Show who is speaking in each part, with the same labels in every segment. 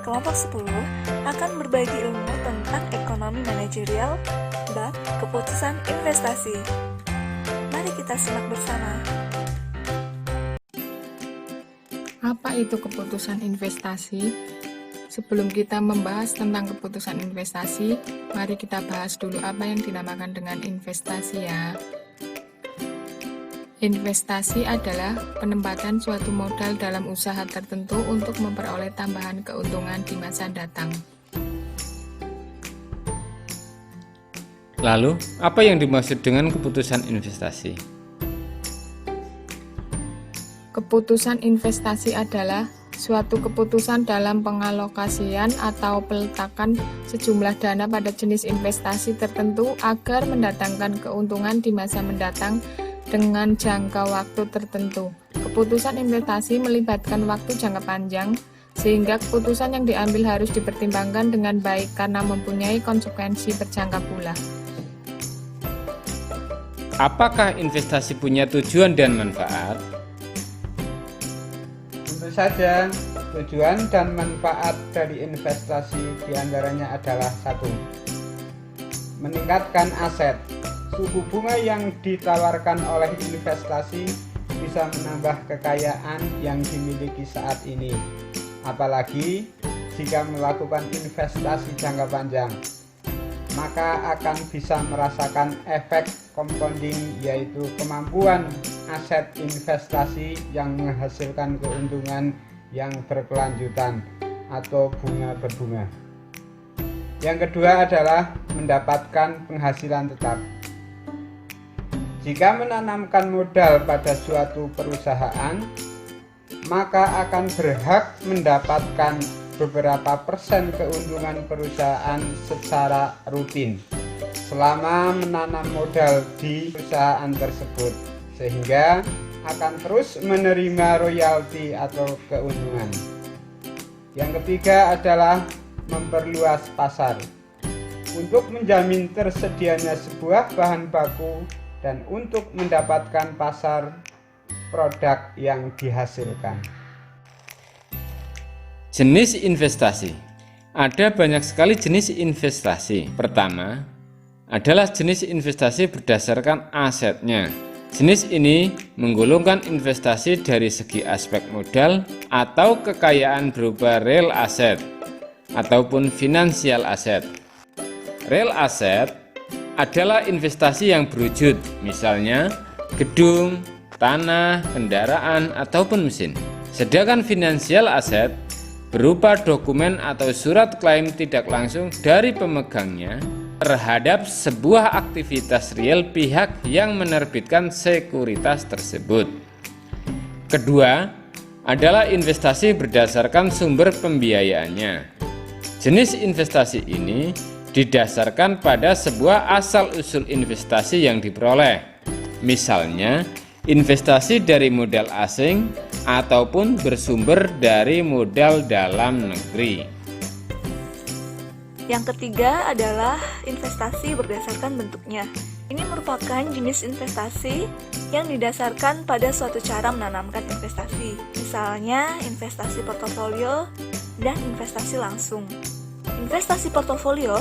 Speaker 1: Kelompok 10 akan berbagi ilmu tentang ekonomi manajerial bab keputusan investasi. Mari kita simak bersama.
Speaker 2: Apa itu keputusan investasi? Sebelum kita membahas tentang keputusan investasi, mari kita bahas dulu apa yang dinamakan dengan investasi ya. Investasi adalah penempatan suatu modal dalam usaha tertentu untuk memperoleh tambahan keuntungan di masa datang.
Speaker 3: Lalu, apa yang dimaksud dengan keputusan investasi?
Speaker 2: Keputusan investasi adalah suatu keputusan dalam pengalokasian atau peletakan sejumlah dana pada jenis investasi tertentu agar mendatangkan keuntungan di masa mendatang dengan jangka waktu tertentu. Keputusan investasi melibatkan waktu jangka panjang, sehingga keputusan yang diambil harus dipertimbangkan dengan baik karena mempunyai konsekuensi berjangka pula.
Speaker 3: Apakah investasi punya tujuan dan manfaat?
Speaker 4: Tentu saja, tujuan dan manfaat dari investasi diantaranya adalah 1. Meningkatkan aset. Suku bunga yang ditawarkan oleh investasi bisa menambah kekayaan yang dimiliki saat ini, apalagi jika melakukan investasi jangka panjang, maka akan bisa merasakan efek compounding, yaitu kemampuan aset investasi yang menghasilkan keuntungan yang berkelanjutan atau bunga berbunga. Yang kedua adalah mendapatkan penghasilan tetap. Jika menanamkan modal pada suatu perusahaan, maka akan berhak mendapatkan beberapa persen keuntungan perusahaan secara rutin selama menanam modal di perusahaan tersebut, sehingga akan terus menerima royalti atau keuntungan. Yang ketiga adalah memperluas pasar untuk menjamin tersedianya sebuah bahan baku dan untuk mendapatkan pasar produk yang dihasilkan.
Speaker 3: Jenis investasi. Ada banyak sekali jenis investasi. Pertama, adalah jenis investasi berdasarkan asetnya. Jenis ini menggolongkan investasi dari segi aspek modal atau kekayaan berupa real asset ataupun financial asset. Real asset adalah investasi yang berwujud, misalnya gedung, tanah, kendaraan, ataupun mesin. Sedangkan financial asset berupa dokumen atau surat klaim tidak langsung dari pemegangnya terhadap sebuah aktivitas real pihak yang menerbitkan sekuritas tersebut. Kedua adalah investasi berdasarkan sumber pembiayaannya. Jenis investasi ini didasarkan pada sebuah asal-usul investasi yang diperoleh, misalnya investasi dari modal asing ataupun bersumber dari modal dalam negeri.
Speaker 1: Yang ketiga adalah investasi berdasarkan bentuknya. Ini merupakan jenis investasi yang didasarkan pada suatu cara menanamkan investasi, misalnya investasi portofolio dan investasi langsung. Investasi portofolio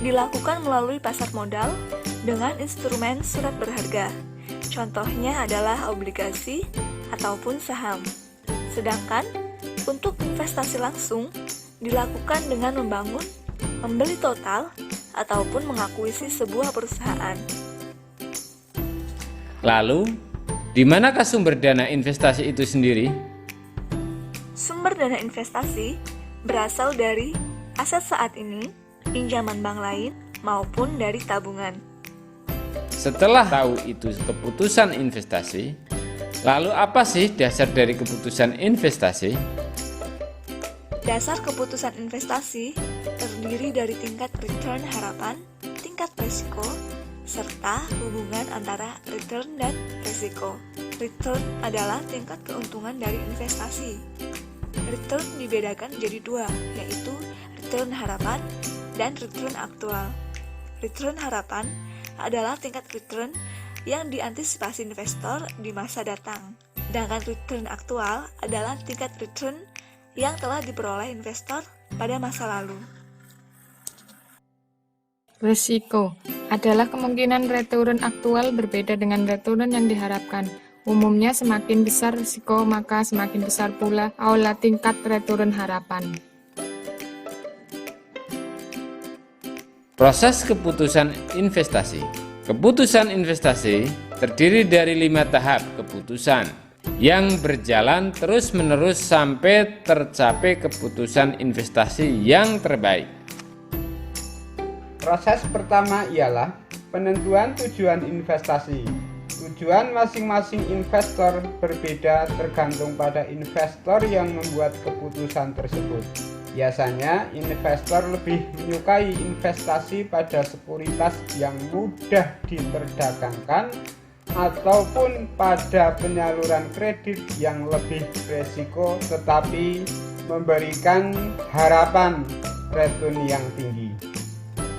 Speaker 1: dilakukan melalui pasar modal dengan instrumen surat berharga. Contohnya adalah obligasi ataupun saham. Sedangkan untuk investasi langsung dilakukan dengan membangun, membeli total, ataupun mengakuisisi sebuah perusahaan.
Speaker 3: Lalu, di manakah sumber dana investasi itu sendiri?
Speaker 1: Sumber dana investasi berasal dari aset saat ini, pinjaman bank lain, maupun dari tabungan.
Speaker 3: Setelah tahu itu keputusan investasi, lalu apa sih dasar dari keputusan investasi?
Speaker 1: Dasar keputusan investasi terdiri dari tingkat return harapan, tingkat risiko, serta hubungan antara return dan risiko. Return adalah tingkat keuntungan dari investasi. Return dibedakan menjadi dua, yaitu return harapan dan return aktual. Return harapan adalah tingkat return yang diantisipasi investor di masa datang. Sedangkan return aktual adalah tingkat return yang telah diperoleh investor pada masa lalu.
Speaker 2: Risiko adalah kemungkinan return aktual berbeda dengan return yang diharapkan. Umumnya semakin besar risiko, maka semakin besar pula aula tingkat return harapan.
Speaker 3: Proses keputusan investasi. Keputusan investasi terdiri dari 5 tahap keputusan yang berjalan terus-menerus sampai tercapai keputusan investasi yang terbaik.
Speaker 4: Proses pertama ialah penentuan tujuan investasi. Tujuan masing-masing investor berbeda tergantung pada investor yang membuat keputusan tersebut. Biasanya investor lebih menyukai investasi pada sekuritas yang mudah diperdagangkan ataupun pada penyaluran kredit yang lebih beresiko tetapi memberikan harapan return yang tinggi.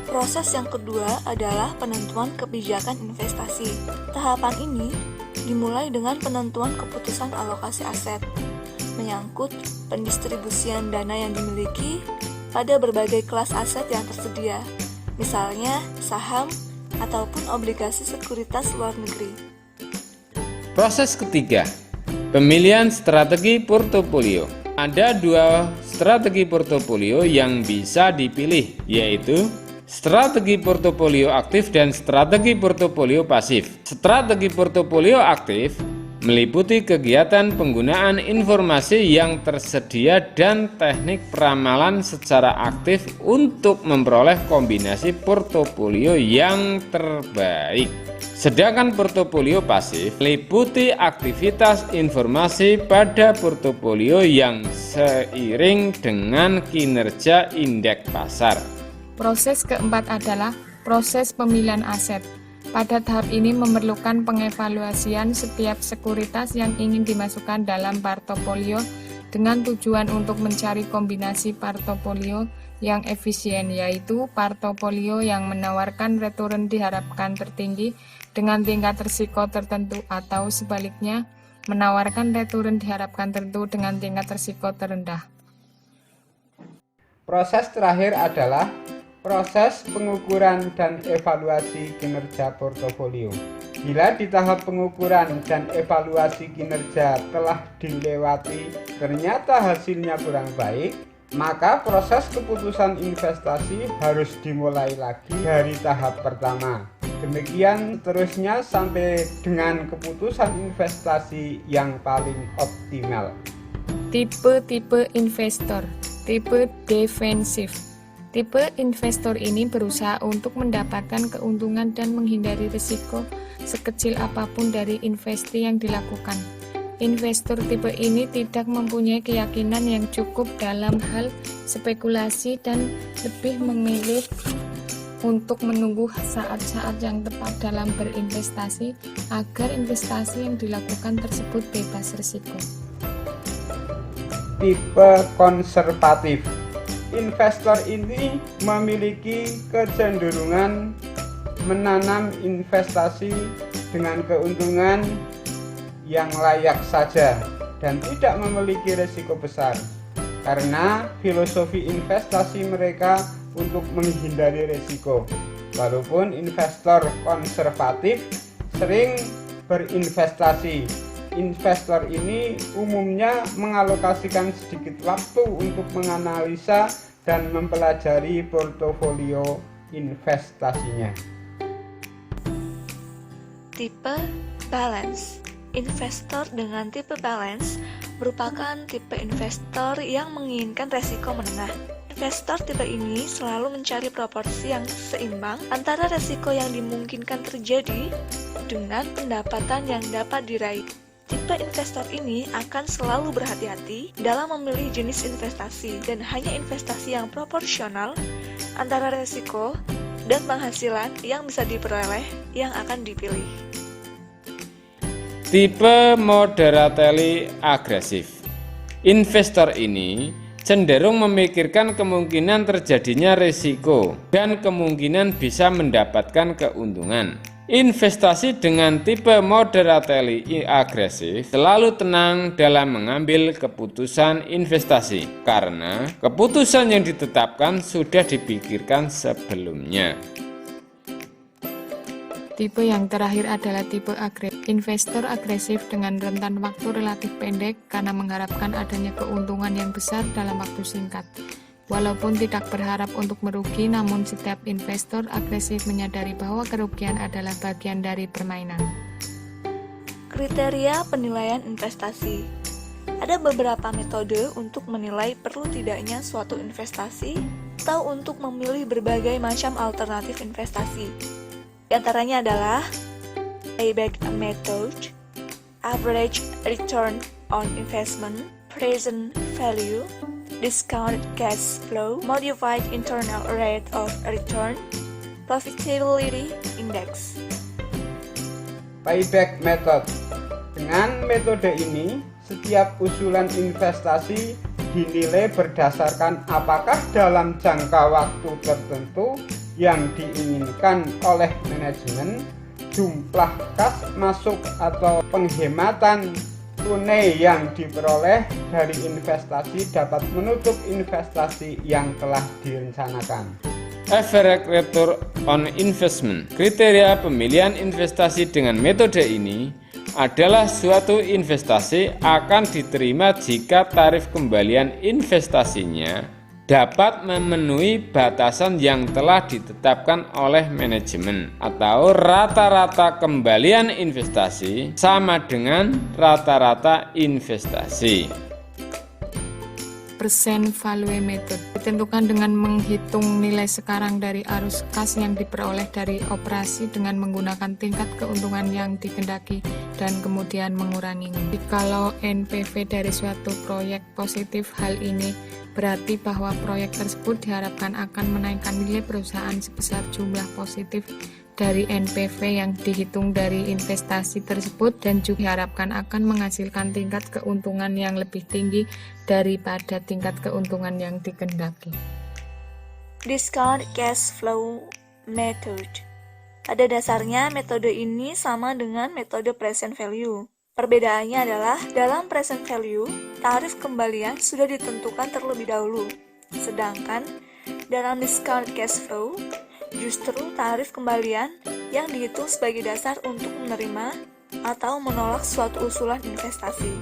Speaker 1: Proses yang kedua adalah penentuan kebijakan investasi. Tahapan ini dimulai dengan penentuan keputusan alokasi aset, menyangkut pendistribusian dana yang dimiliki pada berbagai kelas aset yang tersedia, misalnya saham ataupun obligasi sekuritas luar negeri.
Speaker 3: Proses ketiga, pemilihan strategi portofolio. Ada 2 strategi portofolio yang bisa dipilih, yaitu strategi portofolio aktif dan strategi portofolio pasif. Strategi portofolio aktif meliputi kegiatan penggunaan informasi yang tersedia dan teknik peramalan secara aktif untuk memperoleh kombinasi portofolio yang terbaik. Sedangkan portofolio pasif meliputi aktivitas informasi pada portofolio yang seiring dengan kinerja indeks pasar.
Speaker 2: Proses keempat adalah proses pemilihan aset. Pada tahap ini memerlukan pengevaluasian setiap sekuritas yang ingin dimasukkan dalam portofolio dengan tujuan untuk mencari kombinasi portofolio yang efisien, yaitu portofolio yang menawarkan return diharapkan tertinggi dengan tingkat risiko tertentu atau sebaliknya menawarkan return diharapkan tertentu dengan tingkat risiko terendah.
Speaker 4: Proses terakhir adalah proses pengukuran dan evaluasi kinerja portofolio. Bila di tahap pengukuran dan evaluasi kinerja telah dilewati ternyata hasilnya kurang baik, maka proses keputusan investasi harus dimulai lagi dari tahap pertama. Demikian seterusnya sampai dengan keputusan investasi yang paling optimal.
Speaker 2: Tipe-tipe investor. Tipe defensif. Tipe investor ini berusaha untuk mendapatkan keuntungan dan menghindari risiko sekecil apapun dari investasi yang dilakukan. Investor tipe ini tidak mempunyai keyakinan yang cukup dalam hal spekulasi dan lebih memilih untuk menunggu saat-saat yang tepat dalam berinvestasi agar investasi yang dilakukan tersebut bebas risiko.
Speaker 4: Tipe konservatif. Investor ini memiliki kecenderungan menanam investasi dengan keuntungan yang layak saja dan tidak memiliki risiko besar karena filosofi investasi mereka untuk menghindari risiko. Walaupun investor konservatif sering berinvestasi, investor ini umumnya mengalokasikan sedikit waktu untuk menganalisa dan mempelajari portofolio investasinya.
Speaker 1: Tipe balance. Investor dengan tipe balance merupakan tipe investor yang menginginkan resiko menengah. Investor tipe ini selalu mencari proporsi yang seimbang antara resiko yang dimungkinkan terjadi dengan pendapatan yang dapat diraih. Tipe investor ini akan selalu berhati-hati dalam memilih jenis investasi dan hanya investasi yang proporsional antara resiko dan penghasilan yang bisa diperoleh yang akan dipilih.
Speaker 3: Tipe moderately agresif. Investor ini cenderung memikirkan kemungkinan terjadinya risiko dan kemungkinan bisa mendapatkan keuntungan. Investasi dengan tipe moderately agresif selalu tenang dalam mengambil keputusan investasi karena keputusan yang ditetapkan sudah dipikirkan sebelumnya.
Speaker 2: Tipe yang terakhir adalah tipe agresif. Investor agresif dengan rentan waktu relatif pendek karena mengharapkan adanya keuntungan yang besar dalam waktu singkat. Walaupun tidak berharap untuk merugi, namun setiap investor agresif menyadari bahwa kerugian adalah bagian dari permainan.
Speaker 1: Kriteria penilaian investasi. Ada beberapa metode untuk menilai perlu tidaknya suatu investasi atau untuk memilih berbagai macam alternatif investasi. Di antaranya adalah payback method, average return on investment, present value, discounted cash flow, modified internal rate of return, profitability index.
Speaker 4: Payback method. Dengan metode ini, setiap usulan investasi dinilai berdasarkan apakah dalam jangka waktu tertentu yang diinginkan oleh manajemen, jumlah kas masuk atau penghematan tunai yang diperoleh dari investasi dapat menutup investasi yang telah direncanakan.
Speaker 3: Average return on investment. Kriteria pemilihan investasi dengan metode ini adalah suatu investasi akan diterima jika tarif kembalian investasinya dapat memenuhi batasan yang telah ditetapkan oleh manajemen atau rata-rata kembalian investasi sama dengan rata-rata investasi.
Speaker 2: Percent value method ditentukan dengan menghitung nilai sekarang dari arus kas yang diperoleh dari operasi dengan menggunakan tingkat keuntungan yang dikehendaki dan kemudian menguranginya. Jikalau NPV dari suatu proyek positif, hal ini berarti bahwa proyek tersebut diharapkan akan menaikkan nilai perusahaan sebesar jumlah positif dari NPV yang dihitung dari investasi tersebut dan juga diharapkan akan menghasilkan tingkat keuntungan yang lebih tinggi daripada tingkat keuntungan yang dikehendaki.
Speaker 1: Discount cash flow method. Pada dasarnya metode ini sama dengan metode present value. Perbedaannya adalah dalam present value, tarif kembalian sudah ditentukan terlebih dahulu. Sedangkan dalam discount cash flow, justru tarif kembalian yang dihitung sebagai dasar untuk menerima atau menolak suatu usulan investasi.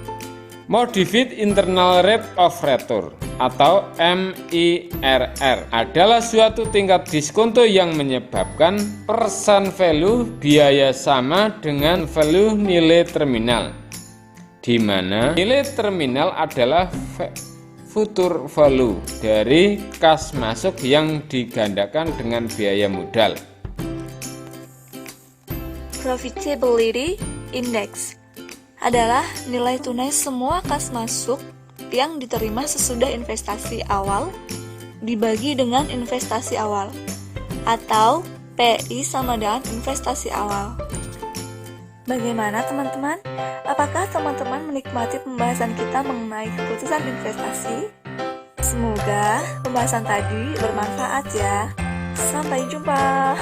Speaker 3: Modified Internal Rate of Return atau MIRR adalah suatu tingkat diskonto yang menyebabkan percent value biaya sama dengan value nilai terminal, di mana nilai terminal adalah future value dari kas masuk yang digandakan dengan biaya modal.
Speaker 1: Profitability index adalah nilai tunai semua kas masuk yang diterima sesudah investasi awal dibagi dengan investasi awal, atau PI sama dengan investasi awal. Bagaimana teman-teman? Apakah teman-teman menikmati pembahasan kita mengenai keputusan investasi? Semoga pembahasan tadi bermanfaat ya. Sampai jumpa.